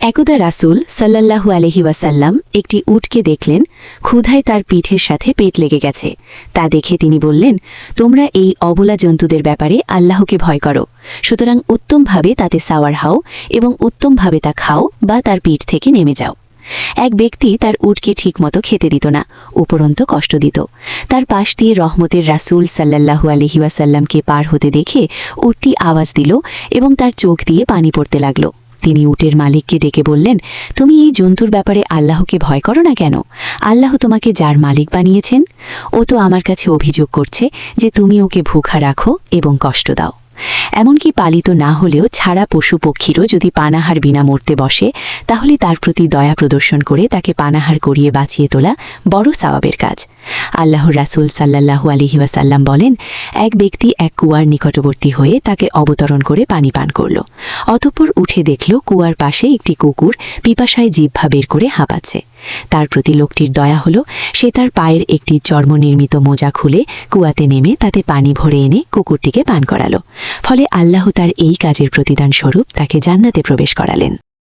একদা রাসূল সাল্লাল্লাহু আলাইহি ওয়াসাল্লাম একটি উটকে দেখলেন, ক্ষুধায় তার পিঠের সাথে পেট লেগে গেছে। তা দেখে তিনি বললেন, তোমরা এই অবলা জন্তুদের ব্যাপারে আল্লাহকে ভয় করো, সুতরাং উত্তমভাবে তাতে সাওয়ার হও এবং উত্তমভাবে তা খাও বা তার পিঠ থেকে নেমে যাও। এক ব্যক্তি তার উটকে ঠিকমতো খেতে দিত না, উপরন্ত কষ্ট দিত। তার পাশ দিয়ে রহমতের রাসূল সাল্লাল্লাহু আলাইহি ওয়াসাল্লামকে পার হতে দেখে উটটি আওয়াজ দিল এবং তার চোখ দিয়ে পানি পড়তে লাগল। তিনি উটের মালিককে ডেকে বললেন, তুমি এই জন্তুর ব্যাপারে আল্লাহকে ভয় করো না কেন? আল্লাহ তোমাকে যার মালিক বানিয়েছেন, ও তো আমার কাছে অভিযোগ করছে যে তুমি ওকে ভুখা রাখো এবং কষ্ট দাও। এমনকি পালিত না হলেও ছাড়া পশু পক্ষীরও যদি পানাহার বিনা মরতে বসে, তাহলে তার প্রতি দয়া প্রদর্শন করে তাকে পানাহার করিয়ে বাঁচিয়ে তোলা বড় সওয়াবের কাজ। আল্লাহর রাসূল সাল্লাল্লাহু আলাইহি ওয়াসাল্লাম বলেন, এক ব্যক্তি এক কুয়ার নিকটবর্তী হয়ে তাকে অবতরণ করে পানি পান করল। অতঃপর উঠে দেখল কুয়ার পাশে একটি কুকুর পিপাসায় জিহ্বা বের করে হাঁপাচ্ছে। তার প্রতি লোকটির দয়া হল, সে তার পায়ের একটি চর্মনির্মিত মোজা খুলে কুয়াতে নেমে তাতে পানি ভরে এনে কুকুরটিকে পান করালো। ফলে আল্লাহ তার এই কাজের প্রতিদান স্বরূপ তাকে জান্নাতে প্রবেশ করালেন।